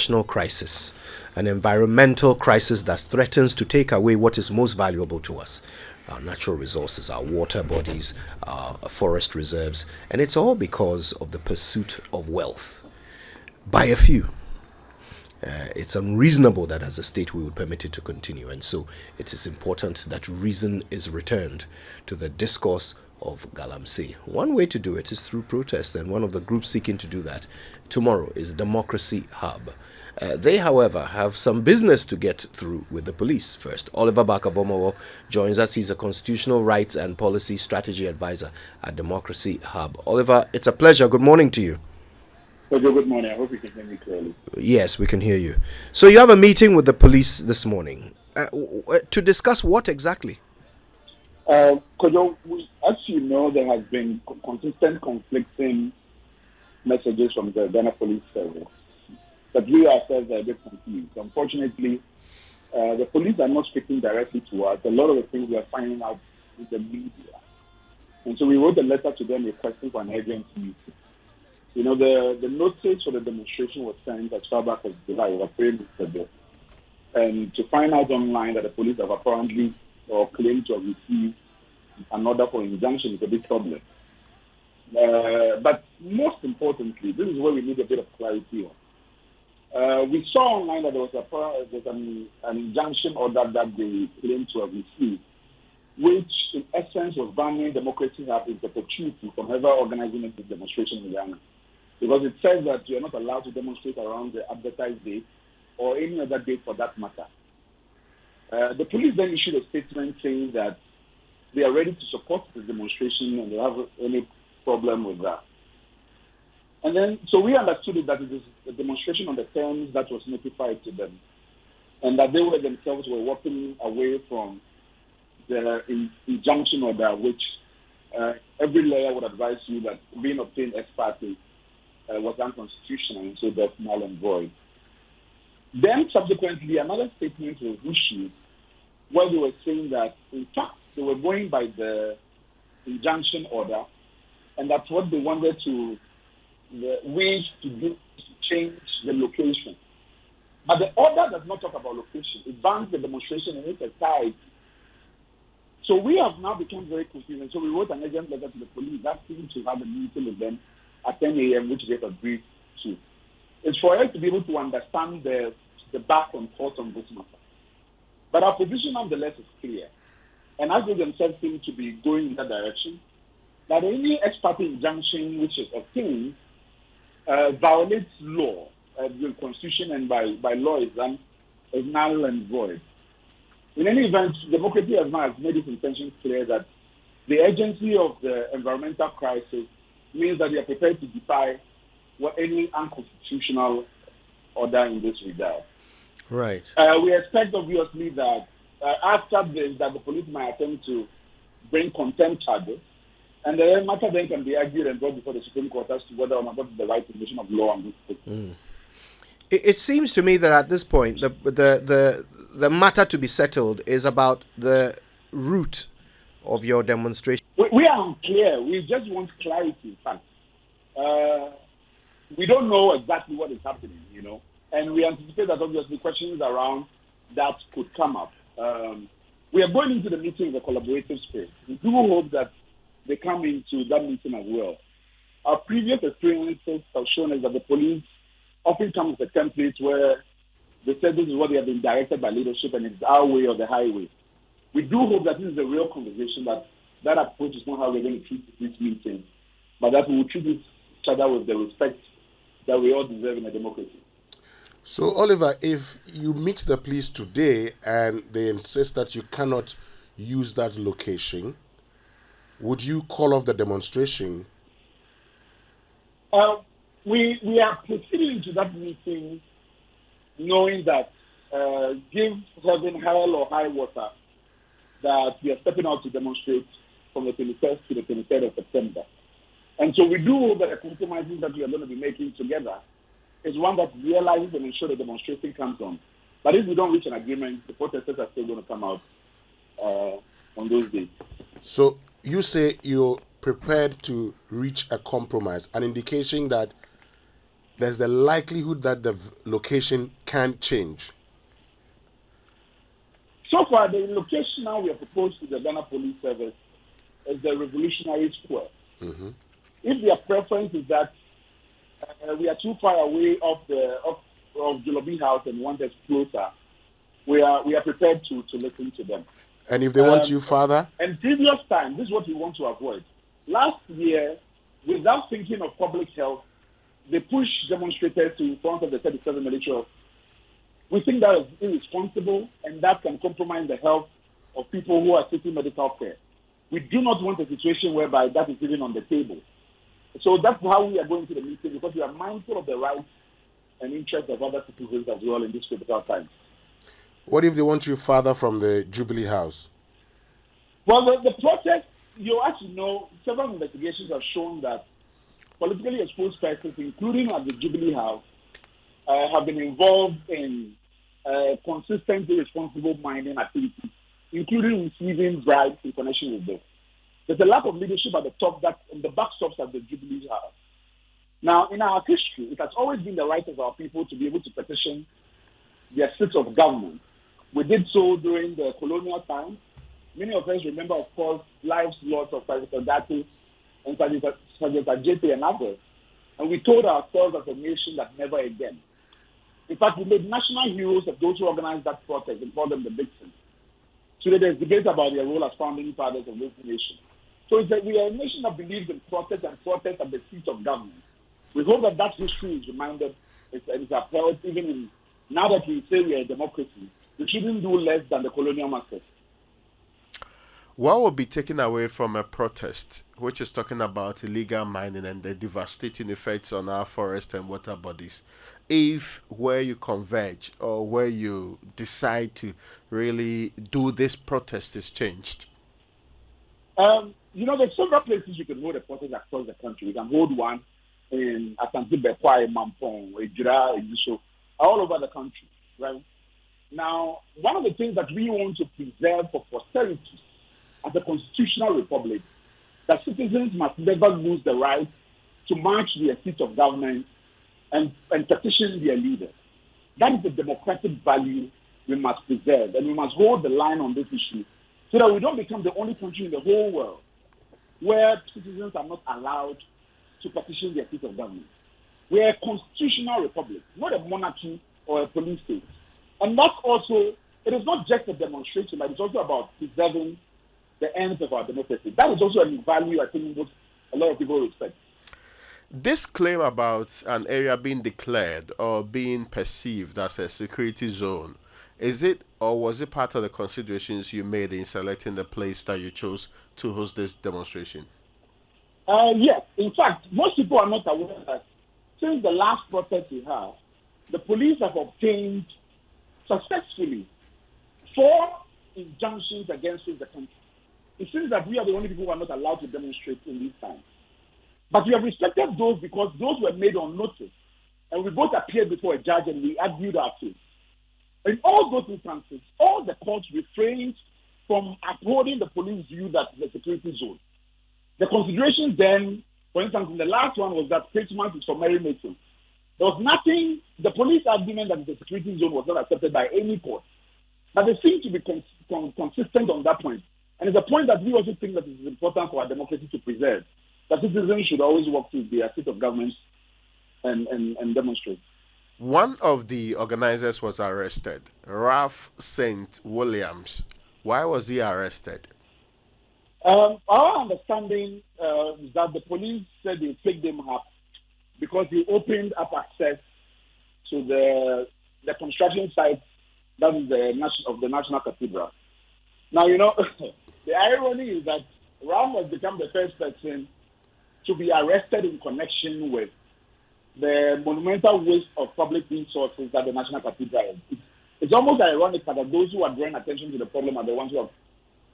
national crisis, an environmental crisis that threatens to take away what is most valuable to us. Our natural resources, our water bodies, our forest reserves, and it's all because of the pursuit of wealth by a few. It's unreasonable that as a state we would permit it to continue, and so it is important that reason is returned to the discourse of Galamsey. One way to do it is through protest, and one of the groups seeking to do that tomorrow is Democracy Hub. They, however, have some business to get through with the police first. Oliver Bakavomo joins us. He's a constitutional rights and policy strategy advisor at Democracy Hub. Oliver, it's a pleasure. Good morning to you. Good morning. I hope you can hear me clearly. Yes, we can hear you. So you have a meeting with the police this morning to discuss what exactly? Kojo, as you know, there has been consistent conflicting messages from the Ghana Police Service. But we ourselves are a bit confused. Unfortunately, the police are not speaking directly to us. A lot of the things we are finding out in the media. And so we wrote a letter to them requesting for an urgent meeting. You know, the notice for the demonstration was sent as far back as July, over 3 weeks ago. And to find out online that the police have apparently or claimed to have received an order for injunction is a big problem. But most importantly, this is where we need a bit of clarity on. We saw online that there was an injunction order that they claimed to have received, which in essence was banning Democracy Hub in perpetuity from ever organizing a demonstration in Ghana. Because it says that you are not allowed to demonstrate around the advertised date or any other date for that matter. The police then issued a statement saying that they are ready to support the demonstration and they have any problem with that. And then, so we understood it that it is a demonstration on the terms that was notified to them, and that they themselves were walking away from the injunction order, which every lawyer would advise you that being obtained ex parte was unconstitutional, and so that's null and void. Then subsequently, another statement was issued where they were saying that, in fact, they were going by the injunction order, and that's what they wanted to wish to do, to change the location. But the order does not talk about location. It bans the demonstration in its entirety. So we have now become very confused. And so we wrote an urgent letter to the police asking to have a meeting with them at 10 a.m., which they've agreed to. It's for us to be able to understand the back and forth on this matter. But our position nonetheless is clear. And as they themselves seem to be going in that direction, that any ex parte injunction which is obtained violates law, the Constitution, and by law is null and void. In any event, Democracy has now made its intentions clear that the urgency of the environmental crisis means that they are prepared to defy any unconstitutional order in this regard. Right. We expect, obviously, that after this, that the police might attempt to bring contempt charges, and the matter then can be argued and brought before the Supreme Court as to whether or not what is the right position of law on this case. It seems to me that at this point, the matter to be settled is about the route of your demonstration. We are unclear. We just want clarity, in fact. We don't know exactly what is happening, you know, and we anticipate that obviously questions around that could come up. We are going into the meeting in a collaborative spirit. We do hope that they come into that meeting as well. Our previous experiences have shown us that the police often come with a template where they said this is what they have been directed by leadership and it's our way or the highway. We do hope that this is a real conversation, that approach is not how we're going to treat this meeting, but that we will treat each other with the respect that we all deserve in a democracy. So, Oliver, if you meet the police today and they insist that you cannot use that location, would you call off the demonstration? We are proceeding to that meeting knowing that give heaven, hell, or high water, that we are stepping out to demonstrate from the 21st to the 23rd of September. And so we do hope that the compromises that we are going to be making together is one that realizes and ensures the demonstration comes on. But if we don't reach an agreement, the protesters are still going to come out on those days. So you say you're prepared to reach a compromise, an indication that there's the likelihood that the location can change? So far, the location now we have proposed to the Ghana Police Service is the Revolutionary Square. Mm-hmm. If their preference is that we are too far away of Jubilee House and want us closer, we are prepared to listen to them. And if they want you farther? And previous time, this is what we want to avoid. Last year, without thinking of public health, they pushed demonstrators to in front of the 37 military. We think that is irresponsible and that can compromise the health of people who are seeking medical care. We do not want a situation whereby that is even on the table. So that's how we are going to the meeting, because we are mindful of the rights and interests of other citizens as well in this critical time. What if they want you farther from the Jubilee House? Well, the protest, you actually know, several investigations have shown that politically exposed persons, including at the Jubilee House, have been involved in consistently responsible mining activities, including receiving bribes in connection with this. There's a lack of leadership at the top that in the backstops at the Jubilee House. Now, in our history, it has always been the right of our people to be able to petition their seats of government. We did so during the colonial times. Many of us remember, of course, lives lost of President Dati and President Ajete and others. And we told ourselves as a nation that never again. In fact, we made national heroes of those who organized that protest and called them the victims. Today, there's debate about their role as founding fathers of this nation. So it's that we are a nation that believes in protest and protest at the seat of government. We hope that that history is reminded, it's upheld, even in, now that we say we are a democracy, we shouldn't do less than the colonial masters. What will be taken away from a protest, which is talking about illegal mining and the devastating effects on our forest and water bodies, if where you converge or where you decide to really do this protest is changed? There's several places you can hold a protest across the country. You can hold one in Asante Bekwai, Mampong, Ejira, Ejisho, all over the country, right? Now, one of the things that we want to preserve for posterity as a constitutional republic, that citizens must never lose the right to march their seat of government and petition their leaders. That is a democratic value we must preserve, and we must hold the line on this issue so that we don't become the only country in the whole world where citizens are not allowed to petition their seat of government. We are a constitutional republic, not a monarchy or a police state. And that's also, it is not just a demonstration, but it's also about preserving the ends of our democracy. That is also a value I think a lot of people respect. This claim about an area being declared or being perceived as a security zone, is it or was it part of the considerations you made in selecting the place that you chose to host this demonstration? Yes. In fact, most people are not aware that since the last protest we have, the police have obtained successfully 4 injunctions against the country. It seems that we are the only people who are not allowed to demonstrate in these times. But we have respected those because those were made on notice. And we both appeared before a judge and we argued our case. In all those instances, all the courts refrained from upholding the police view that it's a security zone. The consideration then, for instance, in the last one was that Christmas is for merrymaking. There was nothing, the police argument that the security zone was not accepted by any court. But they seem to be consistent on that point. And it's a point that we also think that it is important for our democracy to preserve. That citizens should always walk to their seat of government and demonstrate. One of the organizers was arrested, Ralph St. Williams. Why was he arrested? Our understanding is that the police said they picked him up because he opened up access to the construction site that is the National Cathedral. Now, the irony is that Ralph has become the first person to be arrested in connection with the monumental waste of public resources that the National Cathedral is. It's almost ironic that those who are drawing attention to the problem are the ones who are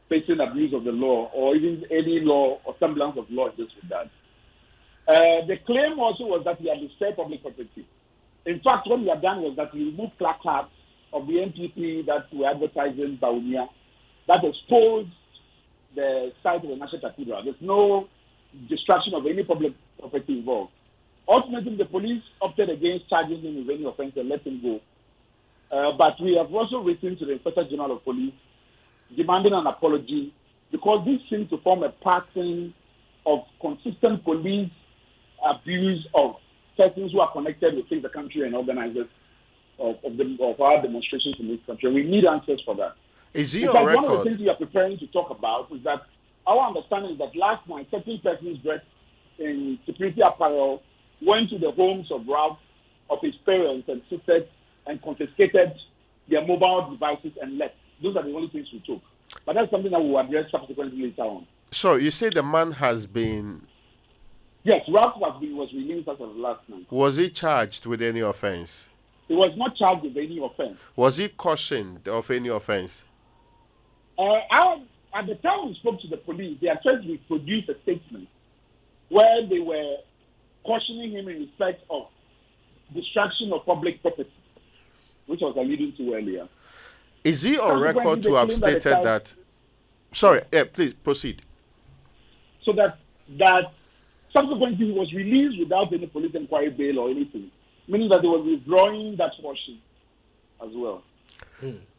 facing abuse of the law or even any law or semblance of law in this regard. The claim also was that he had disturbed public property. In fact, what he had done was that he removed placards of the NPP that were advertising Baumia that exposed the site of the National Cathedral. There's no destruction of any public property involved. Ultimately, the police opted against charging him with any offense and let him go. But we have also written to the Inspector General of Police demanding an apology because this seems to form a pattern of consistent police abuse of persons who are connected with Save the Country and organizers of our demonstrations in this country. We need answers for that. Is he in on fact, record? one of the things we are preparing to talk about is that our understanding is that last night, certain persons dressed in security apparel went to the homes of Ralph, of his parents, and sisters, and confiscated their mobile devices and left. Those are the only things we took. But that's something that we'll address subsequently later on. So you say the man has been... Yes, Ralph was released as of last night. Was he charged with any offense? He was not charged with any offense. Was he cautioned of any offense? At the time we spoke to the police, they actually produced a statement where they were cautioning him in respect of destruction of public property, which I was alluding to earlier. Is he on record to have stated that... Sorry, please proceed. So that subsequently he was released without any police inquiry, bail or anything, meaning that they were withdrawing that portion as well.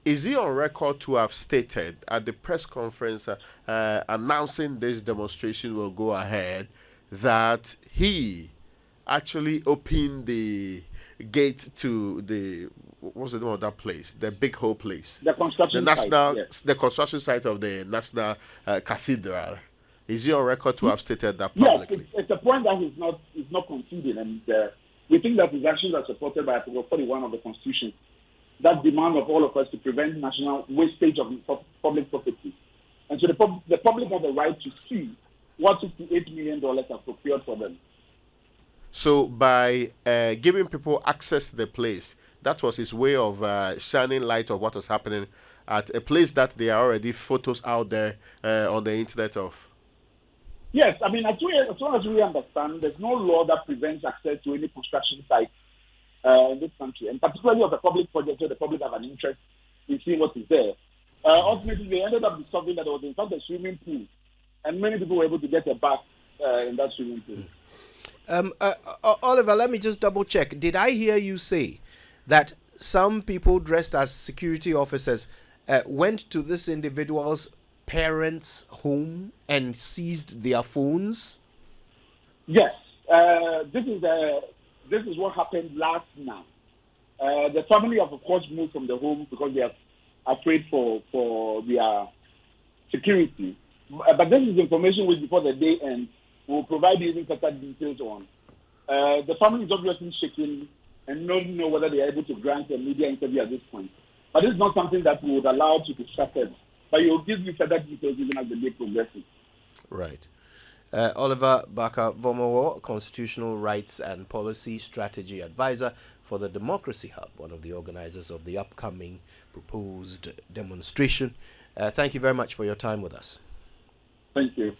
Is he on record to have stated at the press conference announcing this demonstration will go ahead that he actually opened the gate to the... What's the name of that place? The big whole place. The construction national, site. Yes. The construction site of the National Cathedral. Is he on record to have stated that publicly? Yes, it's a point that he's not conceding, and we think that his actions are supported by Article 41 of the Constitution, that demand of all of us to prevent national wastage of public property. And so the public have the right to see what $68 million are procured for them. So by giving people access to the place, that was his way of shining light of what was happening at a place that there are already photos out there on the internet of. Yes, I mean, as long as we understand, there's no law that prevents access to any construction site in this country, and particularly of a public project where the public have an interest in seeing what is there. Ultimately, they ended up discovering that there was in fact a swimming pool, and many people were able to get a bath in that swimming pool. Oliver, let me just double check. Did I hear you say that some people dressed as security officers went to this individual's parents' home and seized their phones? Yes, this is what happened last night. The family have, of course, moved from the home because they are afraid for their security. But this is information which, before the day ends, will provide you even better details on. The family is obviously shaking and don't know whether they are able to grant a media interview at this point. But this is not something that we would allow to be shattered. But you'll give you further details even as the day progresses. Right. Oliver Baka-Vomowo, Constitutional Rights and Policy Strategy Advisor for the Democracy Hub, one of the organizers of the upcoming proposed demonstration. Thank you very much for your time with us. Thank you.